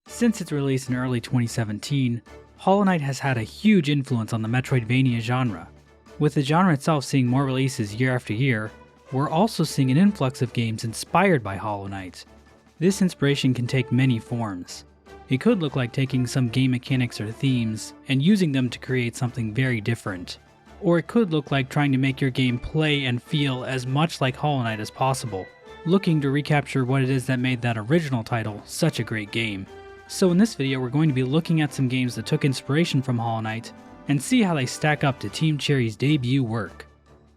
Since its release in early 2017, Hollow Knight has had a huge influence on the Metroidvania genre. With the genre itself seeing more releases year after year, we're also seeing an influx of games inspired by Hollow Knight. This inspiration can take many forms. It could look like taking some game mechanics or themes and using them to create something very different. Or it could look like trying to make your game play and feel as much like Hollow Knight as possible, looking to recapture what it is that made that original title such a great game. So in this video we're going to be looking at some games that took inspiration from Hollow Knight and see how they stack up to Team Cherry's debut work.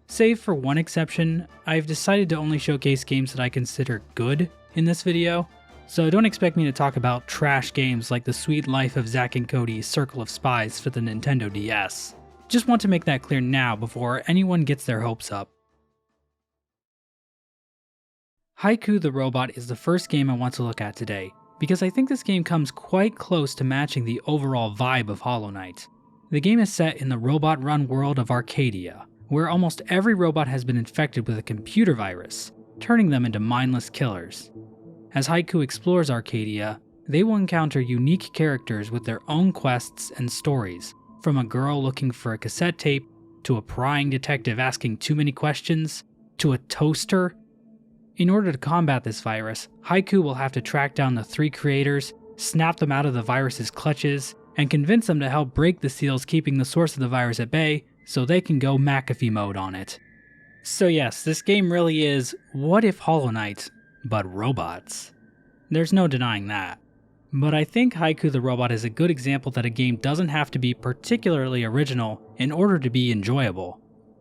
Save for one exception, I've decided to only showcase games that I consider good in this video, so don't expect me to talk about trash games like The Sweet Life of Zack and Cody's Circle of Spies for the Nintendo DS. Just want to make that clear now before anyone gets their hopes up. Haiku the Robot is the first game I want to look at today, because I think this game comes quite close to matching the overall vibe of Hollow Knight. The game is set in the robot-run world of Arcadia, where almost every robot has been infected with a computer virus, turning them into mindless killers. As Haiku explores Arcadia, they will encounter unique characters with their own quests and stories, from a girl looking for a cassette tape, to a prying detective asking too many questions, to a toaster. In order to combat this virus, Haiku will have to track down the 3 creators, snap them out of the virus's clutches, and convince them to help break the seals keeping the source of the virus at bay so they can go McAfee mode on it. So yes, this game really is what if Hollow Knight, but robots. There's no denying that. But I think Haiku the Robot is a good example that a game doesn't have to be particularly original in order to be enjoyable.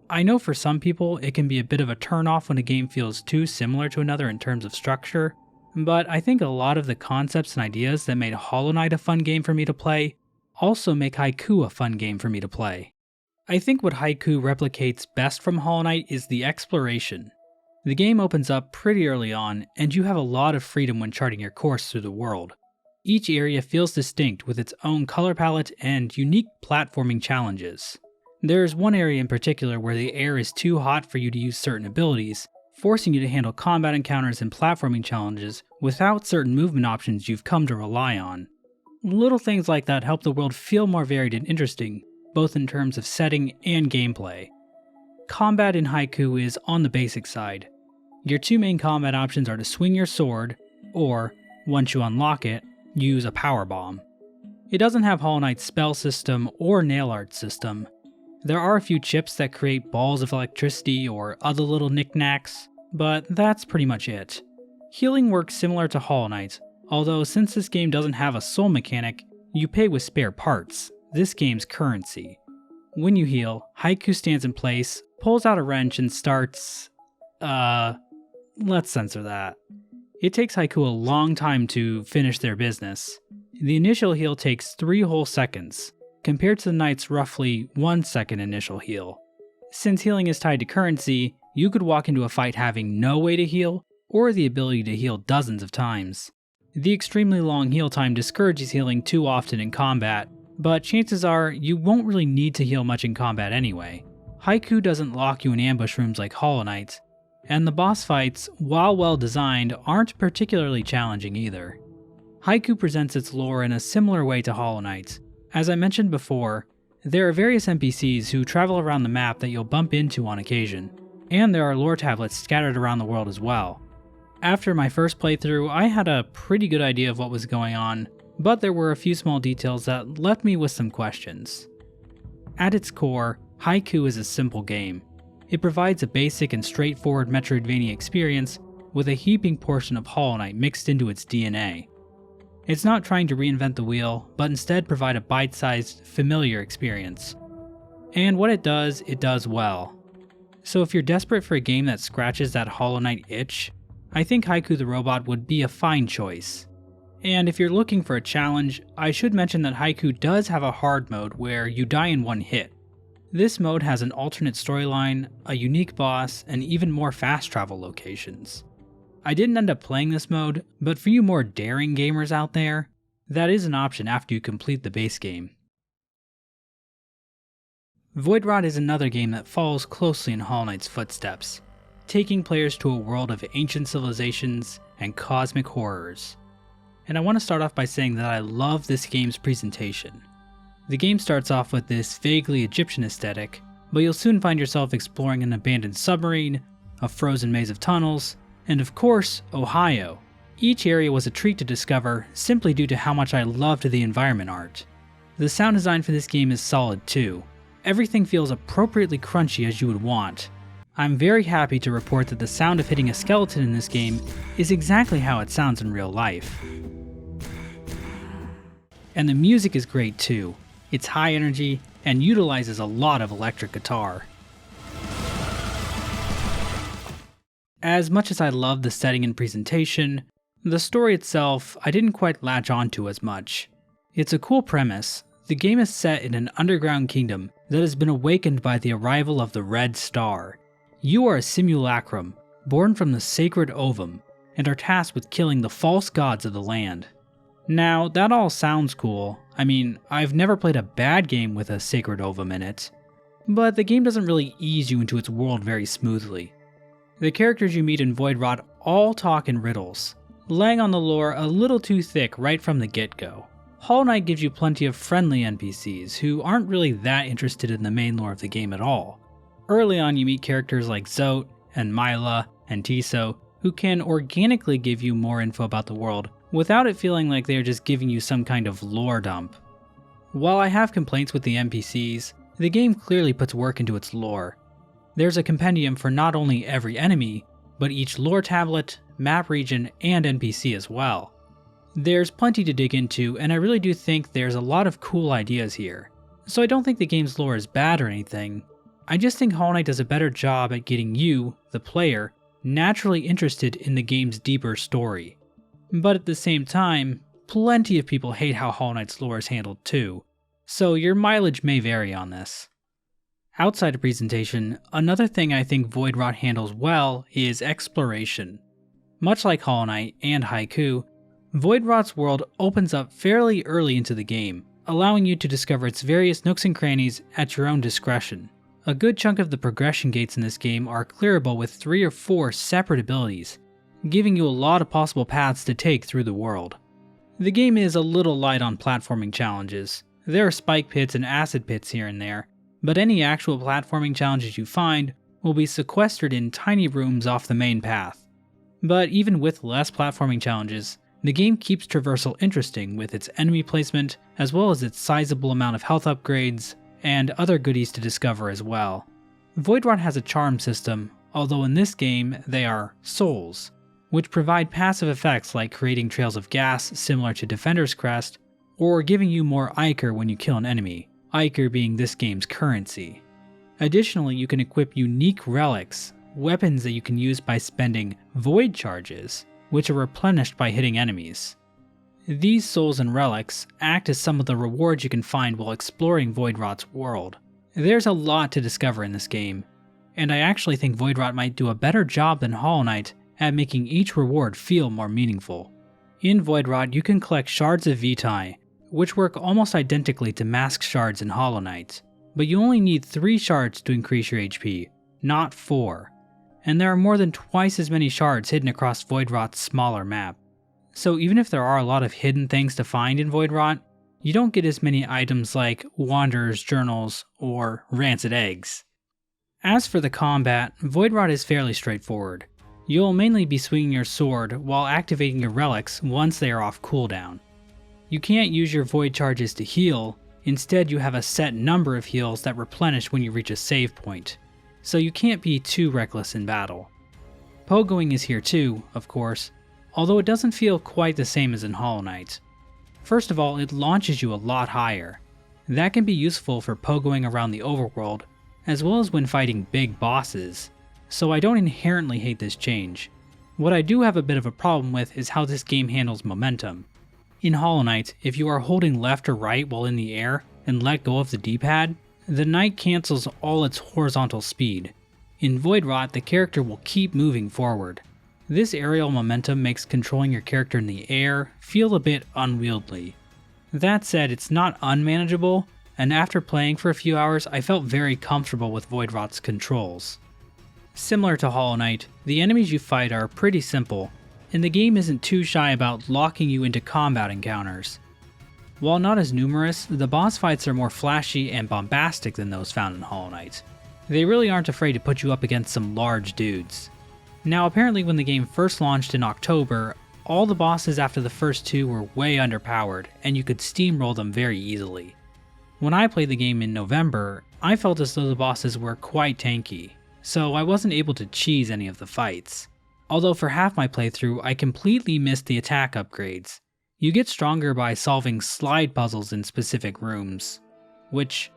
I know for some people it can be a bit of a turn-off when a game feels too similar to another in terms of structure, but I think a lot of the concepts and ideas that made Hollow Knight a fun game for me to play also make Haiku a fun game for me to play. I think what Haiku replicates best from Hollow Knight is the exploration. The game opens up pretty early on, and you have a lot of freedom when charting your course through the world. Each area feels distinct with its own color palette and unique platforming challenges. There's one area in particular where the air is too hot for you to use certain abilities, forcing you to handle combat encounters and platforming challenges without certain movement options you've come to rely on. Little things like that help the world feel more varied and interesting, both in terms of setting and gameplay. Combat in Haiku is on the basic side. Your 2 main combat options are to swing your sword, or, once you unlock it, use a power bomb. It doesn't have Hollow Knight's spell system or nail art system. There are a few chips that create balls of electricity or other little knickknacks, but that's pretty much it. Healing works similar to Hollow Knight, although since this game doesn't have a soul mechanic, you pay with spare parts, this game's currency. When you heal, Haiku stands in place, pulls out a wrench and starts... let's censor that. It takes Haiku a long time to finish their business. The initial heal takes 3 whole seconds, compared to the Knight's roughly 1 second initial heal. Since healing is tied to currency, you could walk into a fight having no way to heal, or the ability to heal dozens of times. The extremely long heal time discourages healing too often in combat, but chances are you won't really need to heal much in combat anyway. Haiku doesn't lock you in ambush rooms like Hollow Knight, and the boss fights, while well designed, aren't particularly challenging either. Haiku presents its lore in a similar way to Hollow Knight. As I mentioned before, there are various NPCs who travel around the map that you'll bump into on occasion, and there are lore tablets scattered around the world as well. After my first playthrough, I had a pretty good idea of what was going on, but there were a few small details that left me with some questions. At its core, Haiku is a simple game. It provides a basic and straightforward Metroidvania experience with a heaping portion of Hollow Knight mixed into its DNA. It's not trying to reinvent the wheel, but instead provide a bite-sized, familiar experience. And what it does well. So if you're desperate for a game that scratches that Hollow Knight itch, I think Haiku the Robot would be a fine choice. And if you're looking for a challenge, I should mention that Haiku does have a hard mode where you die in one hit. This mode has an alternate storyline, a unique boss, and even more fast travel locations. I didn't end up playing this mode, but for you more daring gamers out there, that is an option after you complete the base game. Voidwrought is another game that follows closely in Hollow Knight's footsteps, taking players to a world of ancient civilizations and cosmic horrors. And I want to start off by saying that I love this game's presentation. The game starts off with this vaguely Egyptian aesthetic, but you'll soon find yourself exploring an abandoned submarine, a frozen maze of tunnels, and of course, Ohio. Each area was a treat to discover simply due to how much I loved the environment art. The sound design for this game is solid too. Everything feels appropriately crunchy as you would want. I'm very happy to report that the sound of hitting a skeleton in this game is exactly how it sounds in real life. And the music is great too. It's high energy and utilizes a lot of electric guitar. As much as I love the setting and presentation, the story itself I didn't quite latch onto as much. It's a cool premise. The game is set in an underground kingdom that has been awakened by the arrival of the Red Star. You are a simulacrum, born from the sacred ovum, and are tasked with killing the false gods of the land. Now, that all sounds cool. I mean, I've never played a bad game with a sacred ovum in it, but the game doesn't really ease you into its world very smoothly. The characters you meet in Voidwrought all talk in riddles, laying on the lore a little too thick right from the get-go. Hollow Knight gives you plenty of friendly NPCs who aren't really that interested in the main lore of the game at all. Early on you meet characters like Zote and Myla and Tiso who can organically give you more info about the world without it feeling like they're just giving you some kind of lore dump. While I have complaints with the NPCs, the game clearly puts work into its lore. There's a compendium for not only every enemy, but each lore tablet, map region, and NPC as well. There's plenty to dig into, and I really do think there's a lot of cool ideas here. So I don't think the game's lore is bad or anything. I just think Hollow Knight does a better job at getting you, the player, naturally interested in the game's deeper story. But at the same time, plenty of people hate how Hollow Knight's lore is handled too, so your mileage may vary on this. Outside of presentation, another thing I think Voidwrought handles well is exploration. Much like Hollow Knight and Haiku, Voidwrought's world opens up fairly early into the game, allowing you to discover its various nooks and crannies at your own discretion. A good chunk of the progression gates in this game are clearable with 3 or 4 separate abilities, giving you a lot of possible paths to take through the world. The game is a little light on platforming challenges. There are spike pits and acid pits here and there, but any actual platforming challenges you find will be sequestered in tiny rooms off the main path. But even with less platforming challenges, the game keeps traversal interesting with its enemy placement as well as its sizable amount of health upgrades and other goodies to discover as well. Voidwrought has a charm system, although in this game they are souls, which provide passive effects like creating trails of gas similar to Defender's Crest, or giving you more Ichor when you kill an enemy, Ichor being this game's currency. Additionally, you can equip unique relics, weapons that you can use by spending Void Charges, which are replenished by hitting enemies. These souls and relics act as some of the rewards you can find while exploring Voidwrought's world. There's a lot to discover in this game, and I actually think Voidwrought might do a better job than Hollow Knight at making each reward feel more meaningful. In Voidwrought, you can collect shards of Vitae, which work almost identically to mask shards in Hollow Knight, but you only need 3 shards to increase your HP, not 4. And there are more than twice as many shards hidden across Voidwrought's smaller map. So even if there are a lot of hidden things to find in Voidwrought, you don't get as many items like Wanderer's Journals or Rancid Eggs. As for the combat, Voidwrought is fairly straightforward. You'll mainly be swinging your sword while activating your relics once they are off cooldown. You can't use your Void Charges to heal, instead you have a set number of heals that replenish when you reach a save point, so you can't be too reckless in battle. Pogoing is here too, of course, although it doesn't feel quite the same as in Hollow Knight. First of all, it launches you a lot higher. That can be useful for pogoing around the overworld, as well as when fighting big bosses, so I don't inherently hate this change. What I do have a bit of a problem with is how this game handles momentum. In Hollow Knight, if you are holding left or right while in the air and let go of the D-pad, the knight cancels all its horizontal speed. In Voidwrought, the character will keep moving forward. This aerial momentum makes controlling your character in the air feel a bit unwieldy. That said, it's not unmanageable, and after playing for a few hours, I felt very comfortable with Voidwrought's controls. Similar to Hollow Knight, the enemies you fight are pretty simple, and the game isn't too shy about locking you into combat encounters. While not as numerous, the boss fights are more flashy and bombastic than those found in Hollow Knight. They really aren't afraid to put you up against some large dudes. Now apparently when the game first launched in October, all the bosses after the first two were way underpowered, and you could steamroll them very easily. When I played the game in November, I felt as though the bosses were quite tanky, so I wasn't able to cheese any of the fights. Although for half my playthrough, I completely missed the attack upgrades. You get stronger by solving slide puzzles in specific rooms. Which,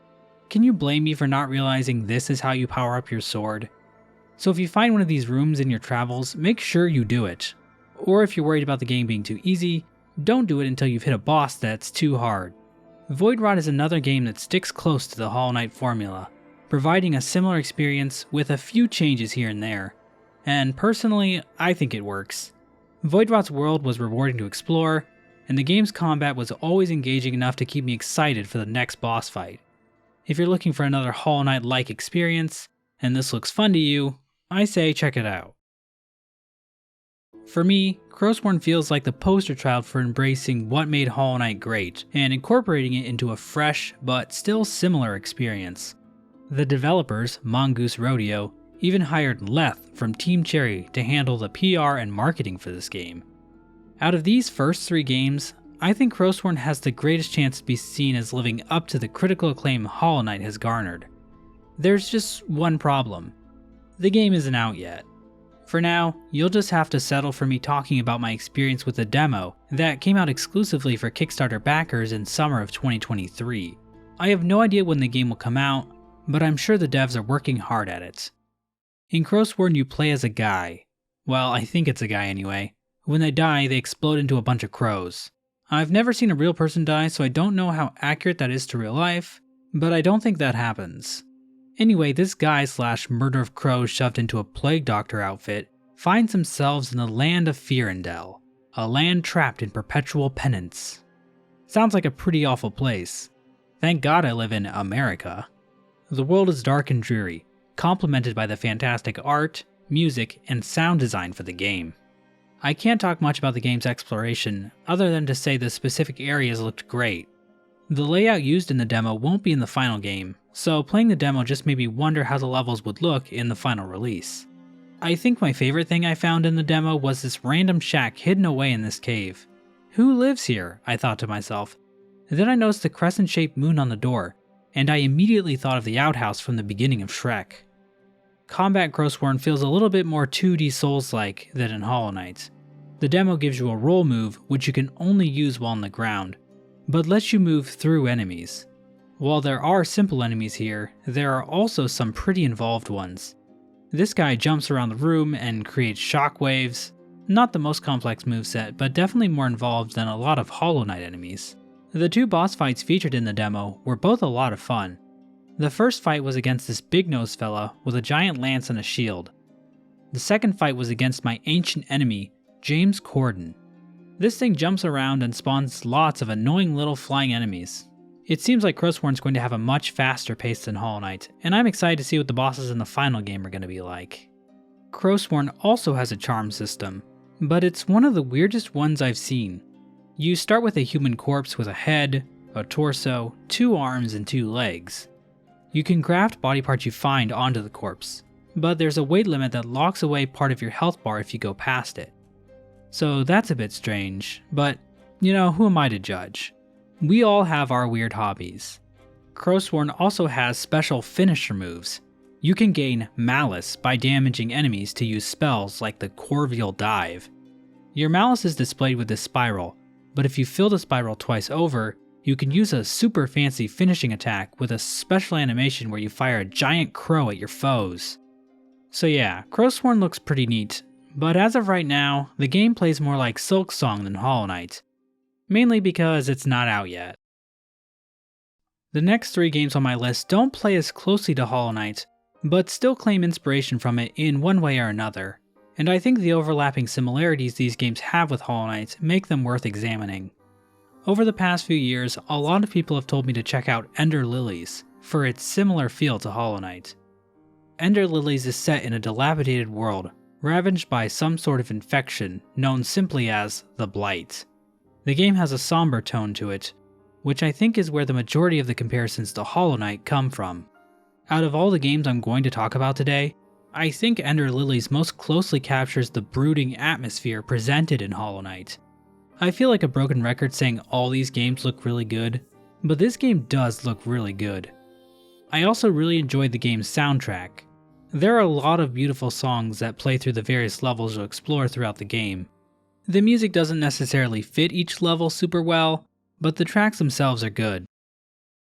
can you blame me for not realizing this is how you power up your sword? So if you find one of these rooms in your travels, make sure you do it. Or if you're worried about the game being too easy, don't do it until you've hit a boss that's too hard. Voidwrought is another game that sticks close to the Hollow Knight formula, providing a similar experience with a few changes here and there. And personally, I think it works. Voidwrought's world was rewarding to explore, and the game's combat was always engaging enough to keep me excited for the next boss fight. If you're looking for another Hollow Knight-like experience, and this looks fun to you, I say check it out. For me, Crowsworn feels like the poster child for embracing what made Hollow Knight great, and incorporating it into a fresh, but still similar experience. The developers, Mongoose Rodeo, even hired Leth from Team Cherry to handle the PR and marketing for this game. Out of these first three games, I think Crowsworn has the greatest chance to be seen as living up to the critical acclaim Hollow Knight has garnered. There's just one problem. The game isn't out yet. For now, you'll just have to settle for me talking about my experience with the demo that came out exclusively for Kickstarter backers in summer of 2023. I have no idea when the game will come out, but I'm sure the devs are working hard at it. In Crowsworn you play as a guy. Well, I think it's a guy anyway. When they die, they explode into a bunch of crows. I've never seen a real person die, so I don't know how accurate that is to real life, but I don't think that happens. Anyway, this guy / murder of crows shoved into a plague doctor outfit finds themselves in the land of Fearendel, a land trapped in perpetual penance. Sounds like a pretty awful place. Thank God I live in America. The world is dark and dreary, complemented by the fantastic art, music, and sound design for the game. I can't talk much about the game's exploration, other than to say the specific areas looked great. The layout used in the demo won't be in the final game, so playing the demo just made me wonder how the levels would look in the final release. I think my favorite thing I found in the demo was this random shack hidden away in this cave. Who lives here? I thought to myself. Then I noticed the crescent-shaped moon on the door, and I immediately thought of the outhouse from the beginning of Shrek. Combat Crowsworn feels a little bit more 2D Souls-like than in Hollow Knight. The demo gives you a roll move which you can only use while on the ground, but lets you move through enemies. While there are simple enemies here, there are also some pretty involved ones. This guy jumps around the room and creates shockwaves. Not the most complex moveset, but definitely more involved than a lot of Hollow Knight enemies. The two boss fights featured in the demo were both a lot of fun. The first fight was against this big-nosed fella with a giant lance and a shield. The second fight was against my ancient enemy, James Corden. This thing jumps around and spawns lots of annoying little flying enemies. It seems like Crowsworn's going to have a much faster pace than Hollow Knight, and I'm excited to see what the bosses in the final game are going to be like. Crowsworn also has a charm system, but it's one of the weirdest ones I've seen. You start with a human corpse with a head, a torso, 2 arms, and 2 legs. You can graft body parts you find onto the corpse, but there's a weight limit that locks away part of your health bar if you go past it. So that's a bit strange, but you know, who am I to judge? We all have our weird hobbies. Crowsworn also has special finisher moves. You can gain Malice by damaging enemies to use spells like the Corvial Dive. Your Malice is displayed with this spiral, but if you fill the spiral twice over, you can use a super fancy finishing attack with a special animation where you fire a giant crow at your foes. So yeah, Crowsworn looks pretty neat, but as of right now, the game plays more like Silksong than Hollow Knight. Mainly because it's not out yet. The next 3 games on my list don't play as closely to Hollow Knight, but still claim inspiration from it in one way or another, and I think the overlapping similarities these games have with Hollow Knight make them worth examining. Over the past few years, a lot of people have told me to check out Ender Lilies for its similar feel to Hollow Knight. Ender Lilies is set in a dilapidated world, ravaged by some sort of infection known simply as the Blight. The game has a somber tone to it, which I think is where the majority of the comparisons to Hollow Knight come from. Out of all the games I'm going to talk about today, I think Ender Lilies most closely captures the brooding atmosphere presented in Hollow Knight. I feel like a broken record saying all these games look really good, but this game does look really good. I also really enjoyed the game's soundtrack. There are a lot of beautiful songs that play through the various levels you'll explore throughout the game. The music doesn't necessarily fit each level super well, but the tracks themselves are good.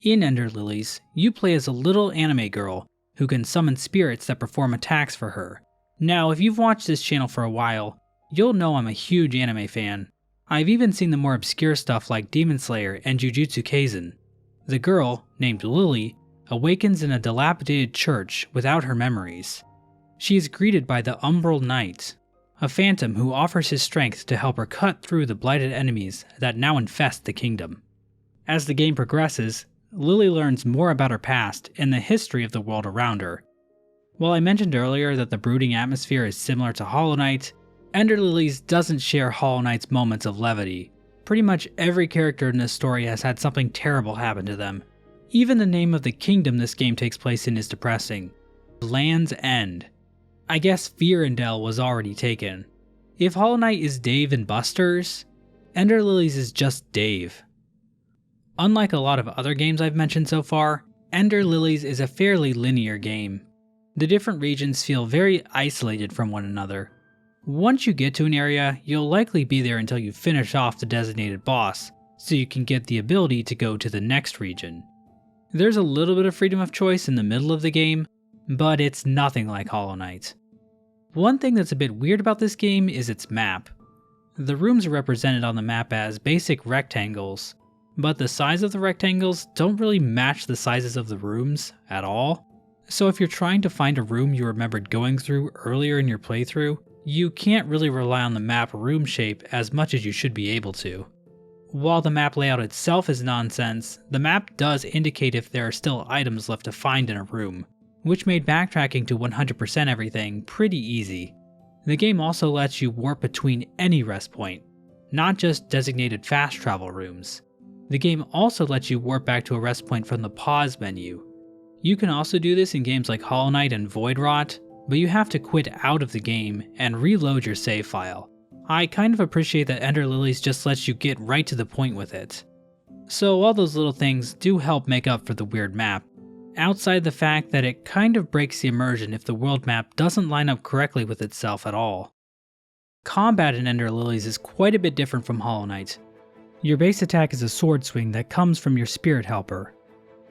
In Ender Lilies, you play as a little anime girl who can summon spirits that perform attacks for her. Now, if you've watched this channel for a while, you'll know I'm a huge anime fan. I've even seen the more obscure stuff like Demon Slayer and Jujutsu Kaisen. The girl, named Lily, awakens in a dilapidated church without her memories. She is greeted by the Umbral Knight, a phantom who offers his strength to help her cut through the blighted enemies that now infest the kingdom. As the game progresses, Lily learns more about her past and the history of the world around her. While I mentioned earlier that the brooding atmosphere is similar to Hollow Knight, Ender Lilies doesn't share Hollow Knight's moments of levity. Pretty much every character in this story has had something terrible happen to them. Even the name of the kingdom this game takes place in is depressing. Land's End. I guess Fearendel was already taken. If Hollow Knight is Dave and Buster's, Ender Lilies is just Dave. Unlike a lot of other games I've mentioned so far, Ender Lilies is a fairly linear game. The different regions feel very isolated from one another. Once you get to an area, you'll likely be there until you finish off the designated boss, so you can get the ability to go to the next region. There's a little bit of freedom of choice in the middle of the game, but it's nothing like Hollow Knight. One thing that's a bit weird about this game is its map. The rooms are represented on the map as basic rectangles, but the size of the rectangles don't really match the sizes of the rooms at all. So if you're trying to find a room you remembered going through earlier in your playthrough, you can't really rely on the map room shape as much as you should be able to. While the map layout itself is nonsense, the map does indicate if there are still items left to find in a room, which made backtracking to 100% everything pretty easy. The game also lets you warp between any rest point, not just designated fast travel rooms. The game also lets you warp back to a rest point from the pause menu. You can also do this in games like Hollow Knight and Voidwrought, but you have to quit out of the game and reload your save file. I kind of appreciate that Ender Lilies just lets you get right to the point with it. So all those little things do help make up for the weird map, outside the fact that it kind of breaks the immersion if the world map doesn't line up correctly with itself at all. Combat in Ender Lilies is quite a bit different from Hollow Knight. Your base attack is a sword swing that comes from your spirit helper,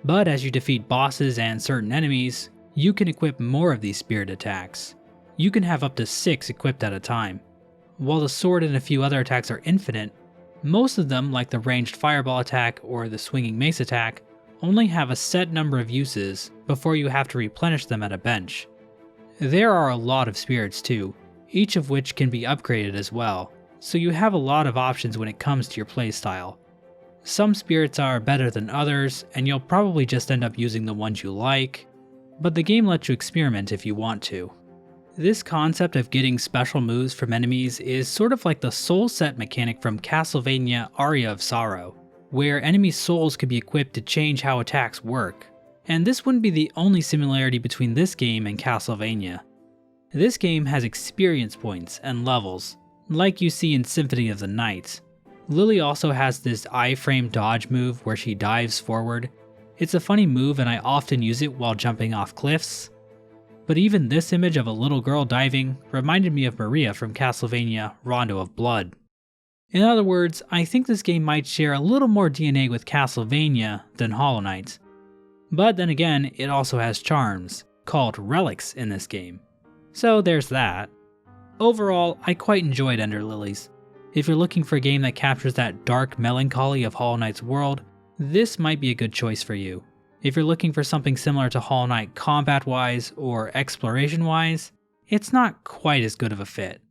but as you defeat bosses and certain enemies, you can equip more of these spirit attacks. You can have up to 6 equipped at a time. While the sword and a few other attacks are infinite, most of them, like the ranged fireball attack or the swinging mace attack, only have a set number of uses before you have to replenish them at a bench. There are a lot of spirits too, each of which can be upgraded as well, so you have a lot of options when it comes to your playstyle. Some spirits are better than others, and you'll probably just end up using the ones you like, but the game lets you experiment if you want to. This concept of getting special moves from enemies is sort of like the soul set mechanic from Castlevania Aria of Sorrow, where enemy souls could be equipped to change how attacks work. And this wouldn't be the only similarity between this game and Castlevania. This game has experience points and levels, like you see in Symphony of the Night. Lily also has this iframe dodge move where she dives forward. It's a funny move and I often use it while jumping off cliffs. But even this image of a little girl diving reminded me of Maria from Castlevania Rondo of Blood. In other words, I think this game might share a little more DNA with Castlevania than Hollow Knight. But then again, it also has charms, called relics in this game. So there's that. Overall, I quite enjoyed Ender Lilies. If you're looking for a game that captures that dark melancholy of Hollow Knight's world, this might be a good choice for you. If you're looking for something similar to Hollow Knight combat-wise or exploration-wise, it's not quite as good of a fit.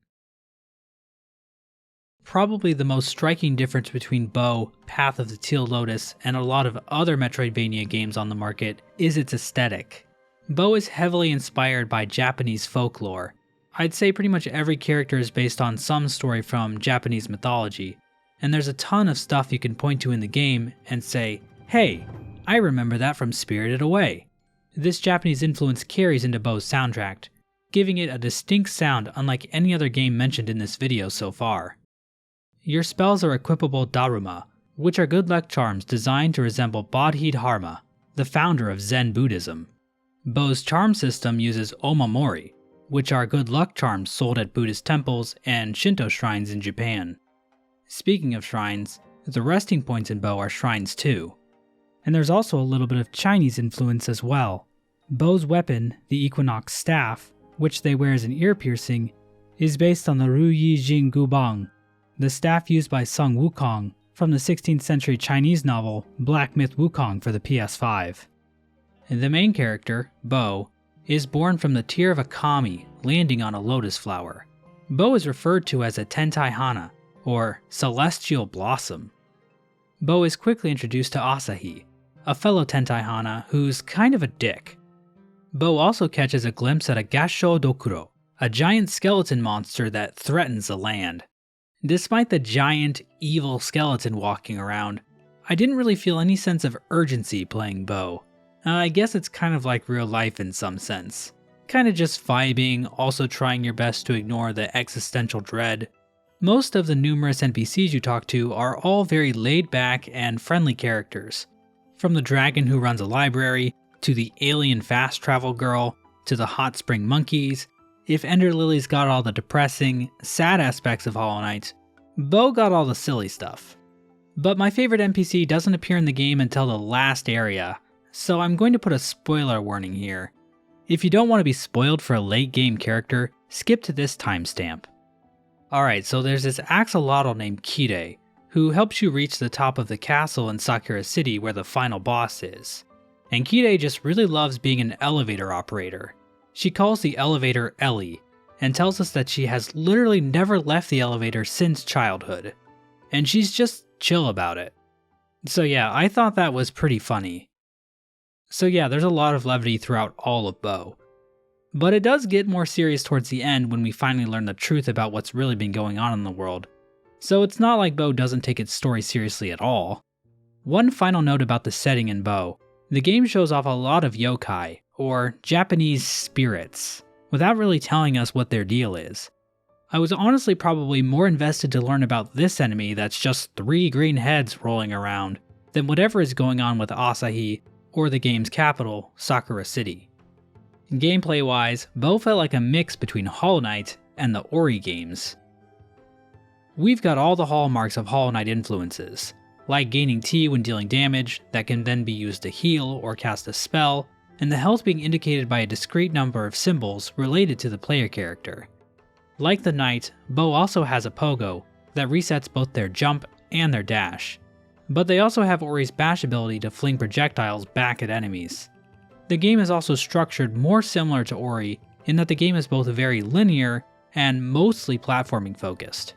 Probably the most striking difference between Bow, Path of the Teal Lotus, and a lot of other Metroidvania games on the market is its aesthetic. Bow is heavily inspired by Japanese folklore. I'd say pretty much every character is based on some story from Japanese mythology, and there's a ton of stuff you can point to in the game and say, hey, I remember that from Spirited Away. This Japanese influence carries into Bow's soundtrack, giving it a distinct sound unlike any other game mentioned in this video so far. Your spells are equipable Daruma, which are good luck charms designed to resemble Bodhidharma, the founder of Zen Buddhism. Bow's charm system uses Omamori, which are good luck charms sold at Buddhist temples and Shinto shrines in Japan. Speaking of shrines, the resting points in Bow are shrines too. And there's also a little bit of Chinese influence as well. Bow's weapon, the Equinox Staff, which they wear as an ear piercing, is based on the Ruyi Jing Gubang, the staff used by Sun Wukong from the 16th century Chinese novel Black Myth Wukong for the PS5. The main character, Bow, is born from the tear of a kami landing on a lotus flower. Bow is referred to as a Tentai Hana, or Celestial Blossom. Bow is quickly introduced to Asahi, a fellow Tentai Hana who's kind of a dick. Bow also catches a glimpse at a Gasho Dokuro, a giant skeleton monster that threatens the land. Despite the giant, evil skeleton walking around, I didn't really feel any sense of urgency playing Bow. I guess it's kind of like real life in some sense. Kinda just vibing, also trying your best to ignore the existential dread. Most of the numerous NPCs you talk to are all very laid back and friendly characters. From the dragon who runs a library, to the alien fast travel girl, to the hot spring monkeys. If Ender Lilies got all the depressing, sad aspects of Hollow Knight, Bow got all the silly stuff. But my favorite NPC doesn't appear in the game until the last area, so I'm going to put a spoiler warning here. If you don't want to be spoiled for a late game character, skip to this timestamp. Alright, so there's this axolotl named Kire, who helps you reach the top of the castle in Sakura City where the final boss is. And Kire just really loves being an elevator operator. She calls the elevator Ellie, and tells us that she has literally never left the elevator since childhood. And she's just chill about it. So yeah, I thought that was pretty funny. So yeah, there's a lot of levity throughout all of Bow. But it does get more serious towards the end when we finally learn the truth about what's really been going on in the world. So it's not like Bow doesn't take its story seriously at all. One final note about the setting in Bow. The game shows off a lot of yokai, or Japanese spirits, without really telling us what their deal is. I was honestly probably more invested to learn about this enemy that's just 3 green heads rolling around, than whatever is going on with Asahi, or the game's capital, Sakura City. Gameplay-wise, Bow felt like a mix between Hollow Knight and the Ori games. We've got all the hallmarks of Hollow Knight influences, like gaining T when dealing damage that can then be used to heal or cast a spell, and the health being indicated by a discrete number of symbols related to the player character. Like the Knight, Bow also has a pogo that resets both their jump and their dash, but they also have Ori's bash ability to fling projectiles back at enemies. The game is also structured more similar to Ori in that the game is both very linear and mostly platforming focused.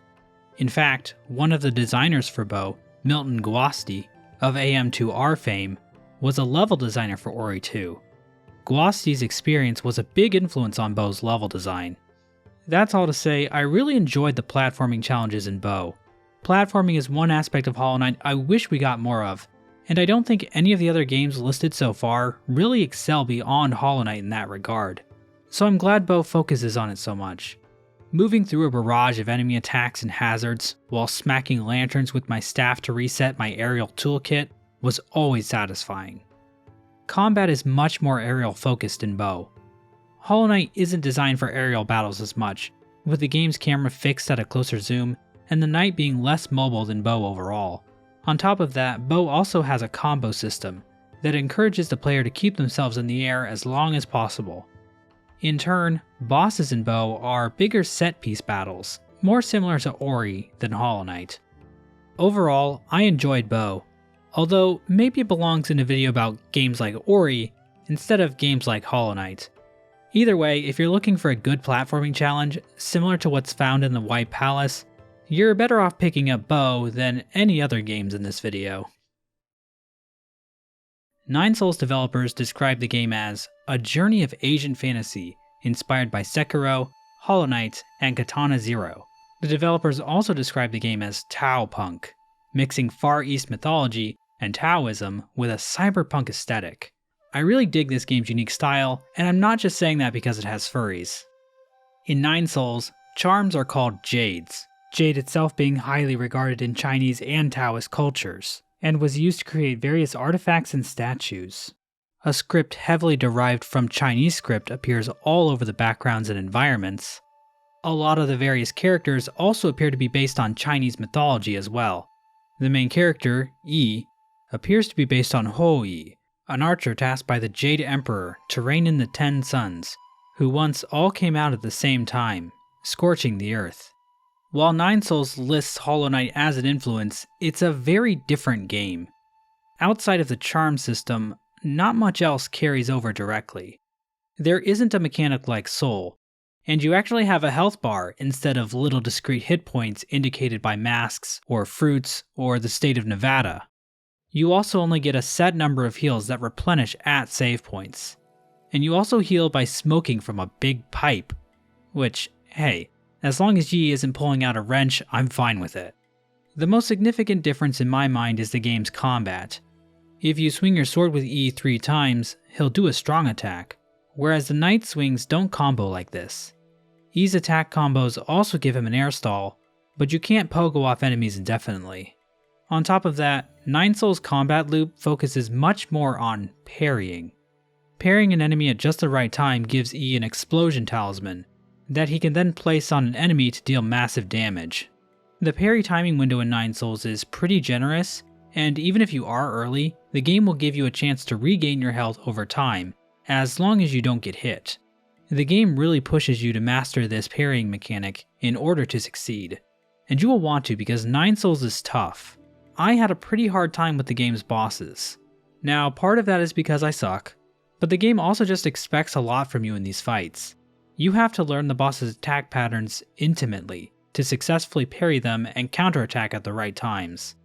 In fact, one of the designers for Bow, Milton Guasti, of AM2R fame, was a level designer for Ori 2. Guasti's experience was a big influence on Bow's level design. That's all to say, I really enjoyed the platforming challenges in Bow. Platforming is one aspect of Hollow Knight I wish we got more of, and I don't think any of the other games listed so far really excel beyond Hollow Knight in that regard. So I'm glad Bow focuses on it so much. Moving through a barrage of enemy attacks and hazards, while smacking lanterns with my staff to reset my aerial toolkit, was always satisfying. Combat is much more aerial focused in Bow. Hollow Knight isn't designed for aerial battles as much, with the game's camera fixed at a closer zoom, and the Knight being less mobile than Bow overall. On top of that, Bow also has a combo system that encourages the player to keep themselves in the air as long as possible. In turn, bosses in Bow are bigger set-piece battles, more similar to Ori than Hollow Knight. Overall, I enjoyed Bow, although maybe it belongs in a video about games like Ori instead of games like Hollow Knight. Either way, if you're looking for a good platforming challenge, similar to what's found in the White Palace, you're better off picking up Bow than any other games in this video. Nine Souls developers describe the game as a journey of Asian fantasy inspired by Sekiro, Hollow Knight, and Katana Zero. The developers also described the game as Tao Punk, mixing Far East mythology and Taoism with a cyberpunk aesthetic. I really dig this game's unique style, and I'm not just saying that because it has furries. In Nine Souls, charms are called jades, jade itself being highly regarded in Chinese and Taoist cultures, and was used to create various artifacts and statues. A script heavily derived from Chinese script appears all over the backgrounds and environments. A lot of the various characters also appear to be based on Chinese mythology as well. The main character, Yi, appears to be based on Hou Yi, an archer tasked by the Jade Emperor to reign in the Ten Suns, who once all came out at the same time, scorching the earth. While Nine Souls lists Hollow Knight as an influence, it's a very different game. Outside of the charm system, not much else carries over directly. There isn't a mechanic like Soul, and you actually have a health bar instead of little discrete hit points indicated by masks or fruits or the state of Nevada. You also only get a set number of heals that replenish at save points. And you also heal by smoking from a big pipe, which, hey, as long as Yi isn't pulling out a wrench, I'm fine with it. The most significant difference in my mind is the game's combat. If you swing your sword with E 3 times, he'll do a strong attack, whereas the Knight swings don't combo like this. E's attack combos also give him an air stall, but you can't pogo off enemies indefinitely. On top of that, Nine Souls' combat loop focuses much more on parrying. Parrying an enemy at just the right time gives E an explosion talisman that he can then place on an enemy to deal massive damage. The parry timing window in Nine Souls is pretty generous, and even if you are early, the game will give you a chance to regain your health over time, as long as you don't get hit. The game really pushes you to master this parrying mechanic in order to succeed. And you will want to because Nine Souls is tough. I had a pretty hard time with the game's bosses. Now, part of that is because I suck, but the game also just expects a lot from you in these fights. You have to learn the boss's attack patterns intimately to successfully parry them and counterattack at the right times.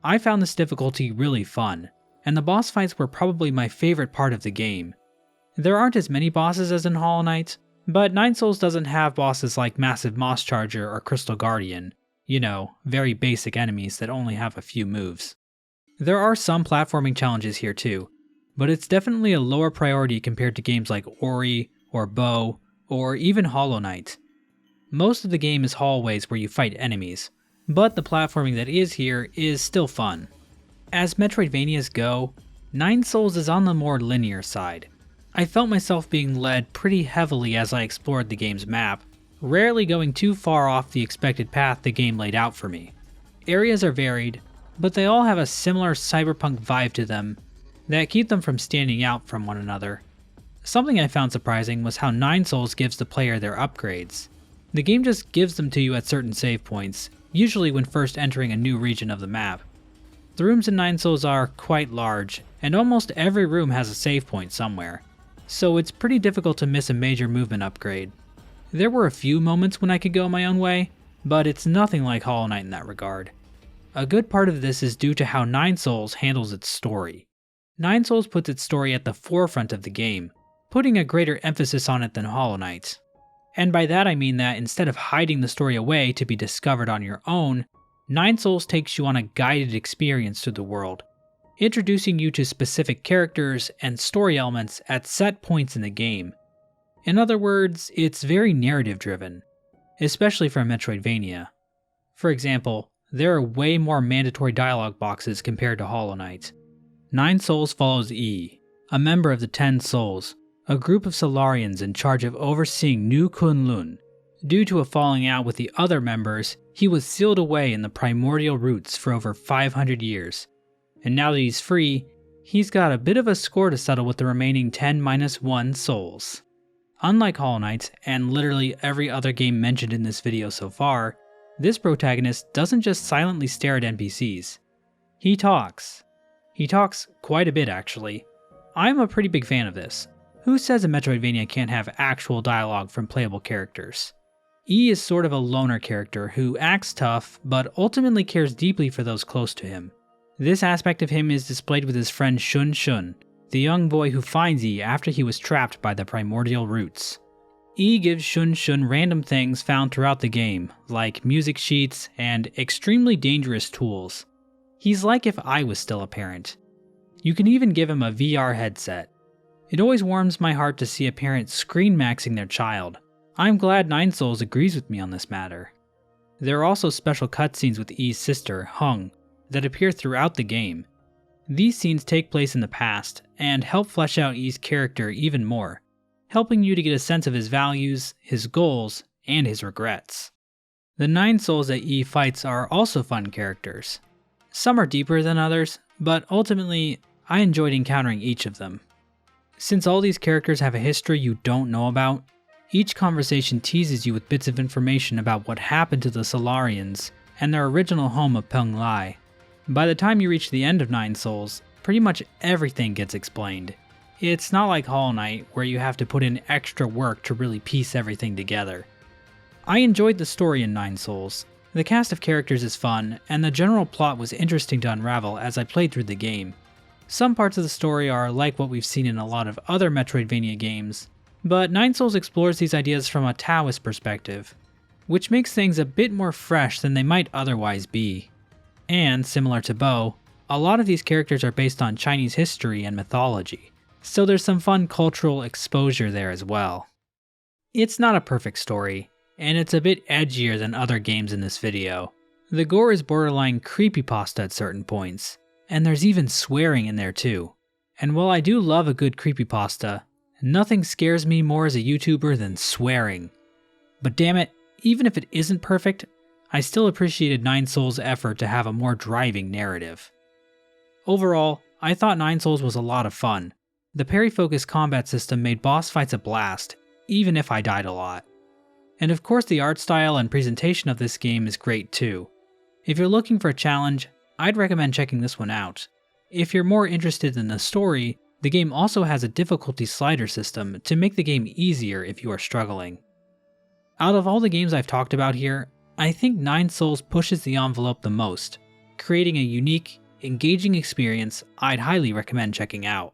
I found this difficulty really fun, and the boss fights were probably my favorite part of the game. There aren't as many bosses as in Hollow Knight, but Nine Souls doesn't have bosses like Massive Moss Charger or Crystal Guardian. You know, very basic enemies that only have a few moves. There are some platforming challenges here too, but it's definitely a lower priority compared to games like Ori, or Bow, or even Hollow Knight. Most of the game is hallways where you fight enemies, but the platforming that is here is still fun. As Metroidvanias go, Nine Souls is on the more linear side. I felt myself being led pretty heavily as I explored the game's map, rarely going too far off the expected path the game laid out for me. Areas are varied, but they all have a similar cyberpunk vibe to them that keep them from standing out from one another. Something I found surprising was how Nine Souls gives the player their upgrades. The game just gives them to you at certain save points, usually when first entering a new region of the map. The rooms in Nine Souls are quite large, and almost every room has a save point somewhere, so it's pretty difficult to miss a major movement upgrade. There were a few moments when I could go my own way, but it's nothing like Hollow Knight in that regard. A good part of this is due to how Nine Souls handles its story. Nine Souls puts its story at the forefront of the game, putting a greater emphasis on it than Hollow Knight. And by that I mean that instead of hiding the story away to be discovered on your own, Nine Souls takes you on a guided experience through the world, introducing you to specific characters and story elements at set points in the game. In other words, it's very narrative driven, especially for a Metroidvania. For example, there are way more mandatory dialogue boxes compared to Hollow Knight. Nine Souls follows E, a member of the Ten Souls, a group of Solarians in charge of overseeing New Kunlun. Due to a falling out with the other members, he was sealed away in the primordial roots for over 500 years. And now that he's free, he's got a bit of a score to settle with the remaining 10-1 souls. Unlike Hollow Knight, and literally every other game mentioned in this video so far, this protagonist doesn't just silently stare at NPCs. He talks. He talks quite a bit actually. I'm a pretty big fan of this. Who says a Metroidvania can't have actual dialogue from playable characters? E is sort of a loner character who acts tough, but ultimately cares deeply for those close to him. This aspect of him is displayed with his friend Shun Shun, the young boy who finds E after he was trapped by the primordial roots. E gives Shun Shun random things found throughout the game, like music sheets and extremely dangerous tools. He's like if I was still a parent. You can even give him a VR headset. It always warms my heart to see a parent screen maxing their child. I'm glad Nine Souls agrees with me on this matter. There are also special cutscenes with E's sister, Hung, that appear throughout the game. These scenes take place in the past and help flesh out E's character even more, helping you to get a sense of his values, his goals, and his regrets. The 9 souls that E fights are also fun characters. Some are deeper than others, but ultimately, I enjoyed encountering each of them. Since all these characters have a history you don't know about, each conversation teases you with bits of information about what happened to the Solarians and their original home of Peng Lai. By the time you reach the end of 9 Souls, pretty much everything gets explained. It's not like Hollow Knight, where you have to put in extra work to really piece everything together. I enjoyed the story in 9 Souls. The cast of characters is fun, and the general plot was interesting to unravel as I played through the game. Some parts of the story are like what we've seen in a lot of other Metroidvania games, but 9 Souls explores these ideas from a Taoist perspective, which makes things a bit more fresh than they might otherwise be. And, similar to Bo, a lot of these characters are based on Chinese history and mythology, so there's some fun cultural exposure there as well. It's not a perfect story, and it's a bit edgier than other games in this video. The gore is borderline creepypasta at certain points, and there's even swearing in there too. And while I do love a good creepypasta, nothing scares me more as a YouTuber than swearing. But damn it, even if it isn't perfect, I still appreciated 9 Souls' effort to have a more driving narrative. Overall, I thought 9 Souls was a lot of fun. The parry-focused combat system made boss fights a blast, even if I died a lot. And of course the art style and presentation of this game is great too. If you're looking for a challenge, I'd recommend checking this one out. If you're more interested in the story, the game also has a difficulty slider system to make the game easier if you are struggling. Out of all the games I've talked about here, I think 9 Souls pushes the envelope the most, creating a unique, engaging experience I'd highly recommend checking out.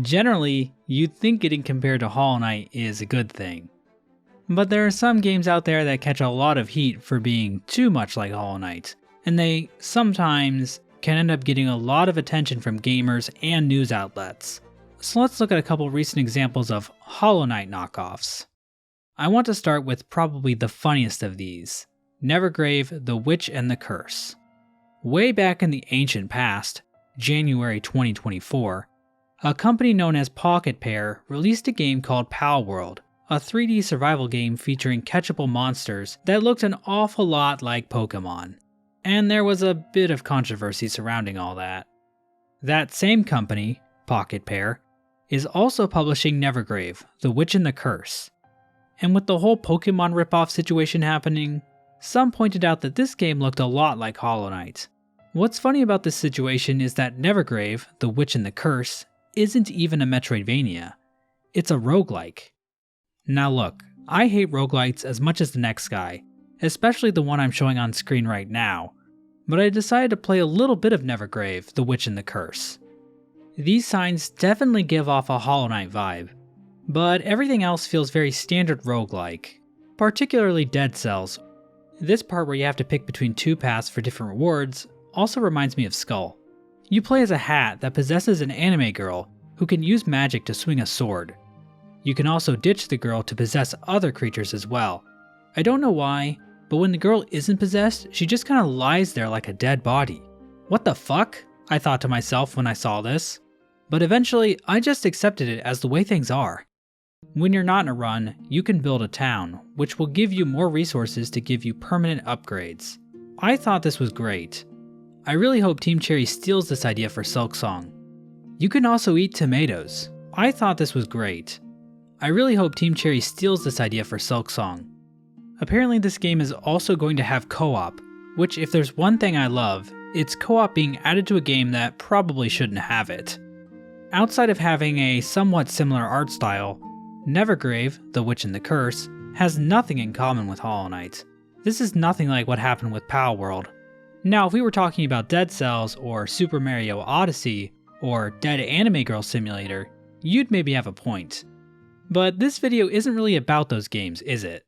Generally, you'd think getting compared to Hollow Knight is a good thing. But there are some games out there that catch a lot of heat for being too much like Hollow Knight, and they sometimes can end up getting a lot of attention from gamers and news outlets. So let's look at a couple recent examples of Hollow Knight knockoffs. I want to start with probably the funniest of these, Nevergrave, The Witch and the Curse. Way back in the ancient past, January 2024, a company known as Pocket Pair released a game called Palworld, a 3D survival game featuring catchable monsters that looked an awful lot like Pokemon. And there was a bit of controversy surrounding all that. That same company, Pocket Pair, is also publishing Nevergrave, The Witch and the Curse. And with the whole Pokemon ripoff situation happening, some pointed out that this game looked a lot like Hollow Knight. What's funny about this situation is that Nevergrave, The Witch and the Curse, isn't even a Metroidvania. It's a roguelike. Now look, I hate roguelites as much as the next guy, especially the one I'm showing on screen right now, but I decided to play a little bit of Nevergrave, The Witch and the Curse. These signs definitely give off a Hollow Knight vibe, but everything else feels very standard roguelike, particularly Dead Cells. This part where you have to pick between 2 paths for different rewards also reminds me of Skul. You play as a hat that possesses an anime girl who can use magic to swing a sword. You can also ditch the girl to possess other creatures as well. I don't know why, but when the girl isn't possessed, she just kinda lies there like a dead body. What the fuck? I thought to myself when I saw this. But eventually, I just accepted it as the way things are. When you're not in a run, you can build a town, which will give you more resources to give you permanent upgrades. I thought this was great. I really hope Team Cherry steals this idea for Silksong. You can also eat tomatoes. I thought this was great. I really hope Team Cherry steals this idea for Silksong. Apparently this game is also going to have co-op, which if there's one thing I love, it's co-op being added to a game that probably shouldn't have it. Outside of having a somewhat similar art style, Nevergrave, The Witch and the Curse, has nothing in common with Hollow Knight. This is nothing like what happened with Palworld. Now, if we were talking about Dead Cells, or Super Mario Odyssey, or Dead Anime Girl Simulator, you'd maybe have a point. But this video isn't really about those games, is it?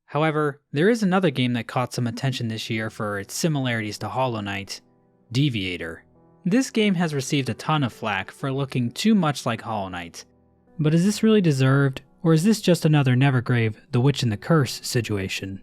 However, there is another game that caught some attention this year for its similarities to Hollow Knight, Deviator. This game has received a ton of flack for looking too much like Hollow Knight. But is this really deserved, or is this just another Nevergrave, The Witch and the Curse situation?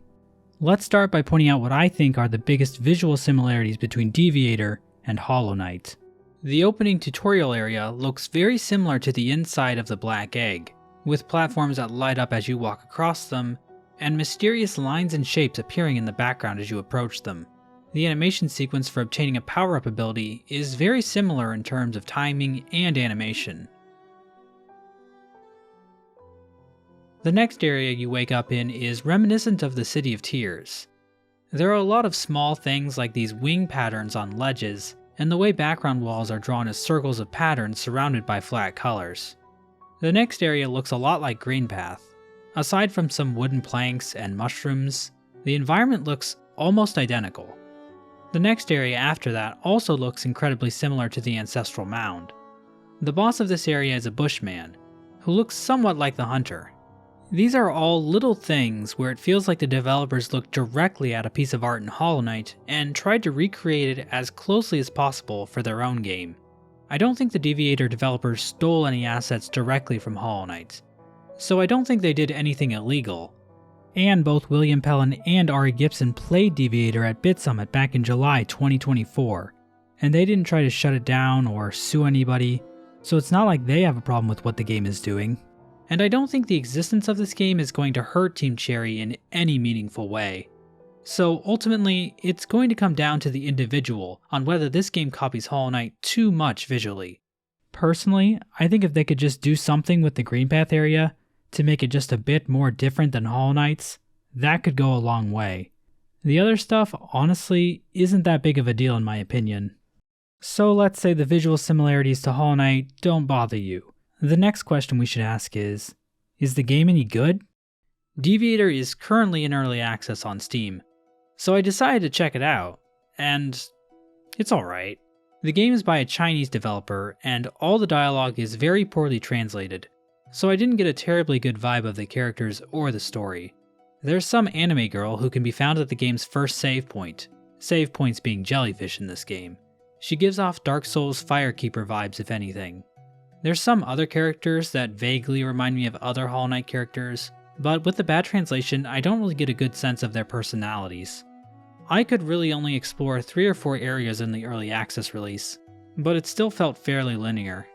Let's start by pointing out what I think are the biggest visual similarities between Deviator and Hollow Knight. The opening tutorial area looks very similar to the inside of the Black Egg, with platforms that light up as you walk across them, and mysterious lines and shapes appearing in the background as you approach them. The animation sequence for obtaining a power-up ability is very similar in terms of timing and animation. The next area you wake up in is reminiscent of the City of Tears. There are a lot of small things like these wing patterns on ledges, and the way background walls are drawn as circles of patterns surrounded by flat colors. The next area looks a lot like Green Path. Aside from some wooden planks and mushrooms, the environment looks almost identical. The next area after that also looks incredibly similar to the Ancestral Mound. The boss of this area is a bushman, who looks somewhat like the hunter. These are all little things where it feels like the developers looked directly at a piece of art in Hollow Knight and tried to recreate it as closely as possible for their own game. I don't think the Deviator developers stole any assets directly from Hollow Knight, so I don't think they did anything illegal. And both William Pellin and Ari Gibson played Deviator at BitSummit back in July 2024, and they didn't try to shut it down or sue anybody, so it's not like they have a problem with what the game is doing. And I don't think the existence of this game is going to hurt Team Cherry in any meaningful way. So ultimately, it's going to come down to the individual on whether this game copies Hollow Knight too much visually. Personally, I think if they could just do something with the Green Path area to make it just a bit more different than Hollow Knight's, that could go a long way. The other stuff, honestly, isn't that big of a deal in my opinion. So let's say the visual similarities to Hollow Knight don't bother you. The next question we should ask is the game any good? Deviator is currently in early access on Steam, so I decided to check it out, and it's alright. The game is by a Chinese developer, and all the dialogue is very poorly translated, so I didn't get a terribly good vibe of the characters or the story. There's some anime girl who can be found at the game's first save point, save points being jellyfish in this game. She gives off Dark Souls Firekeeper vibes if anything. There's some other characters that vaguely remind me of other Hollow Knight characters, but with the bad translation, I don't really get a good sense of their personalities. I could really only explore 3 or 4 areas in the early access release, but it still felt fairly linear.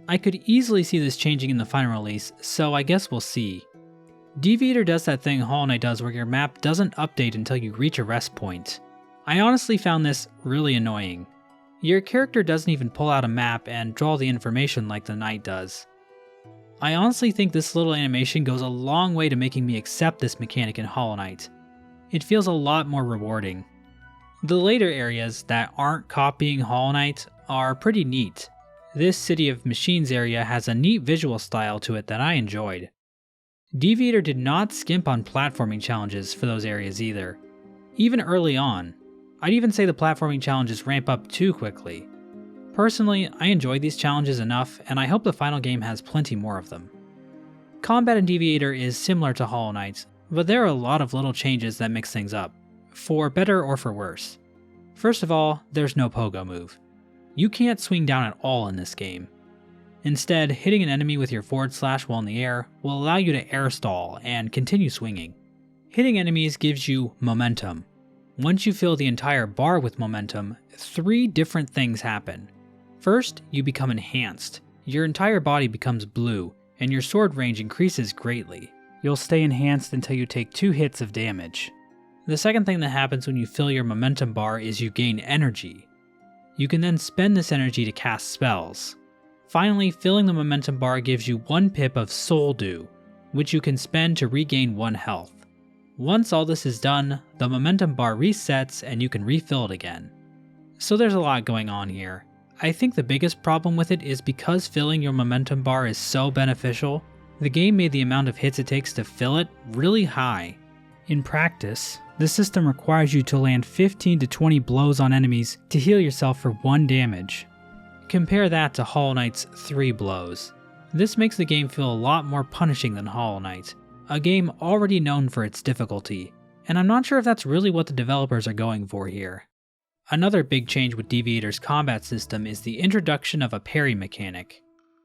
I could easily see this changing in the final release, so I guess we'll see. Deviator does that thing Hollow Knight does where your map doesn't update until you reach a rest point. I honestly found this really annoying. Your character doesn't even pull out a map and draw the information like the knight does. I honestly think this little animation goes a long way to making me accept this mechanic in Hollow Knight. It feels a lot more rewarding. The later areas that aren't copying Hollow Knight are pretty neat. This City of Machines area has a neat visual style to it that I enjoyed. Deviator did not skimp on platforming challenges for those areas either, even early on. I'd even say the platforming challenges ramp up too quickly. Personally, I enjoyed these challenges enough, and I hope the final game has plenty more of them. Combat in Deviator is similar to Hollow Knight, but there are a lot of little changes that mix things up, for better or for worse. First of all, there's no pogo move. You can't swing down at all in this game. Instead, hitting an enemy with your forward slash while in the air will allow you to air stall and continue swinging. Hitting enemies gives you momentum. Once you fill the entire bar with momentum, 3 different things happen. First, you become enhanced. Your entire body becomes blue, and your sword range increases greatly. You'll stay enhanced until you take 2 hits of damage. The second thing that happens when you fill your momentum bar is you gain energy. You can then spend this energy to cast spells. Finally, filling the momentum bar gives you 1 pip of Soul Dew, which you can spend to regain 1 health. Once all this is done, the momentum bar resets and you can refill it again. So there's a lot going on here. I think the biggest problem with it is because filling your momentum bar is so beneficial, the game made the amount of hits it takes to fill it really high. In practice, the system requires you to land 15 to 20 blows on enemies to heal yourself for 1 damage. Compare that to Hollow Knight's 3 blows. This makes the game feel a lot more punishing than Hollow Knight, a game already known for its difficulty, and I'm not sure if that's really what the developers are going for here. Another big change with Deviator's combat system is the introduction of a parry mechanic.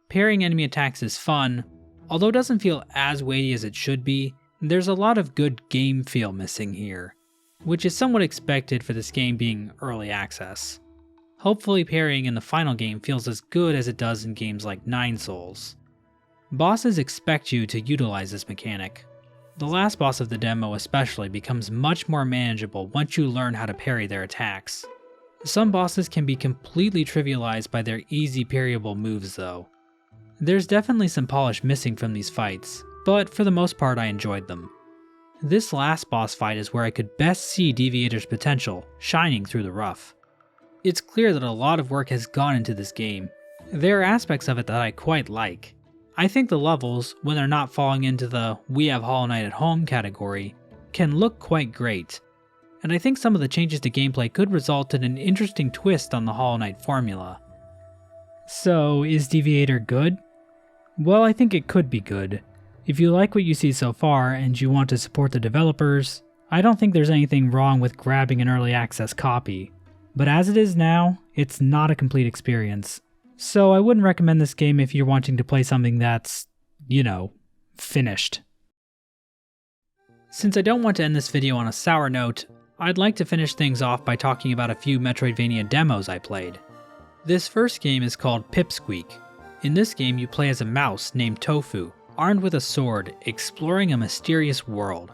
Parrying enemy attacks is fun, although it doesn't feel as weighty as it should be. There's a lot of good game feel missing here, which is somewhat expected for this game being early access. Hopefully parrying in the final game feels as good as it does in games like Nine Souls. Bosses expect you to utilize this mechanic. The last boss of the demo especially becomes much more manageable once you learn how to parry their attacks. Some bosses can be completely trivialized by their easy parryable moves though. There's definitely some polish missing from these fights, but for the most part I enjoyed them. This last boss fight is where I could best see Deviator's potential shining through the rough. It's clear that a lot of work has gone into this game. There are aspects of it that I quite like. I think the levels, when they're not falling into the "we have Hollow Knight at home" category, can look quite great. And I think some of the changes to gameplay could result in an interesting twist on the Hollow Knight formula. So, is Deviator good? Well, I think it could be good. If you like what you see so far and you want to support the developers, I don't think there's anything wrong with grabbing an early access copy. But as it is now, it's not a complete experience. So I wouldn't recommend this game if you're wanting to play something that's, finished. Since I don't want to end this video on a sour note, I'd like to finish things off by talking about a few Metroidvania demos I played. This first game is called Pipsqueak. In this game you play as a mouse named Tofu, armed with a sword, exploring a mysterious world.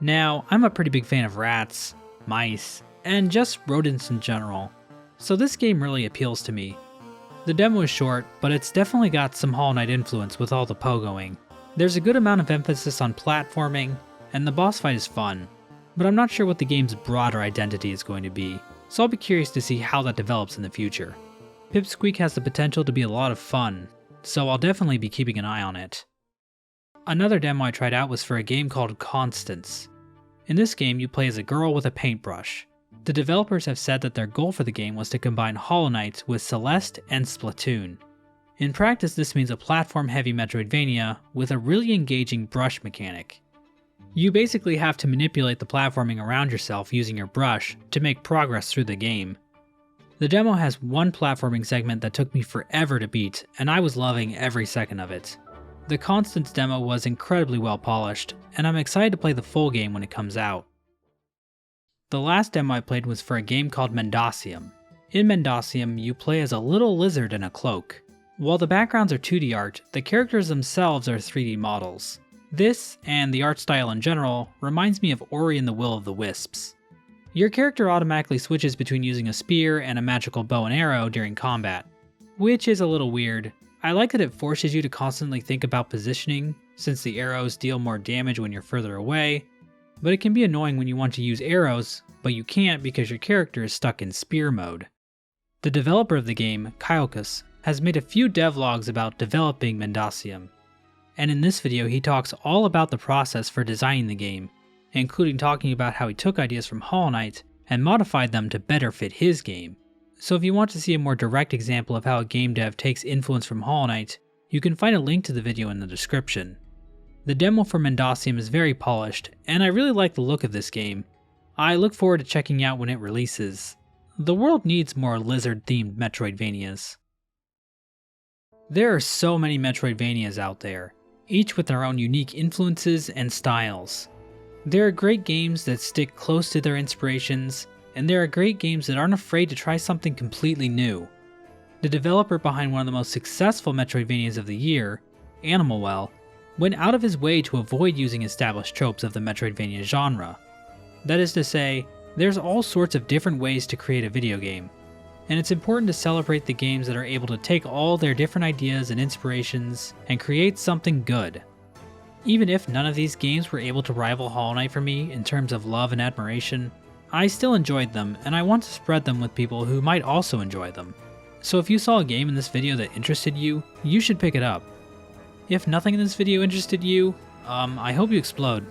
Now, I'm a pretty big fan of rats, mice, and just rodents in general, so this game really appeals to me. The demo is short, but it's definitely got some Hollow Knight influence with all the pogoing. There's a good amount of emphasis on platforming, and the boss fight is fun, but I'm not sure what the game's broader identity is going to be, so I'll be curious to see how that develops in the future. Pipsqueak has the potential to be a lot of fun, so I'll definitely be keeping an eye on it. Another demo I tried out was for a game called Constance. In this game you play as a girl with a paintbrush. The developers have said that their goal for the game was to combine Hollow Knight with Celeste and Splatoon. In practice, this means a platform-heavy Metroidvania with a really engaging brush mechanic. You basically have to manipulate the platforming around yourself using your brush to make progress through the game. The demo has one platforming segment that took me forever to beat, and I was loving every second of it. The Constance demo was incredibly well polished, and I'm excited to play the full game when it comes out. The last demo I played was for a game called Mendacium. In Mendacium, you play as a little lizard in a cloak. While the backgrounds are 2D art, the characters themselves are 3D models. This, and the art style in general, reminds me of Ori and the Will of the Wisps. Your character automatically switches between using a spear and a magical bow and arrow during combat, which is a little weird. I like that it forces you to constantly think about positioning, since the arrows deal more damage when you're further away, but it can be annoying when you want to use arrows, but you can't because your character is stuck in spear mode. The developer of the game, Caecus, has made a few devlogs about developing Mendacium, and in this video he talks all about the process for designing the game, including talking about how he took ideas from Hollow Knight and modified them to better fit his game. So if you want to see a more direct example of how a game dev takes influence from Hollow Knight, you can find a link to the video in the description. The demo for Mendacium is very polished, and I really like the look of this game. I look forward to checking out when it releases. The world needs more lizard-themed Metroidvanias. There are so many Metroidvanias out there, each with their own unique influences and styles. There are great games that stick close to their inspirations, and there are great games that aren't afraid to try something completely new. The developer behind one of the most successful Metroidvanias of the year, Animalwell, went out of his way to avoid using established tropes of the Metroidvania genre. That is to say, there's all sorts of different ways to create a video game, and it's important to celebrate the games that are able to take all their different ideas and inspirations and create something good. Even if none of these games were able to rival Hollow Knight for me in terms of love and admiration, I still enjoyed them, and I want to spread them with people who might also enjoy them. So if you saw a game in this video that interested you, you should pick it up. If nothing in this video interested you, I hope you explode.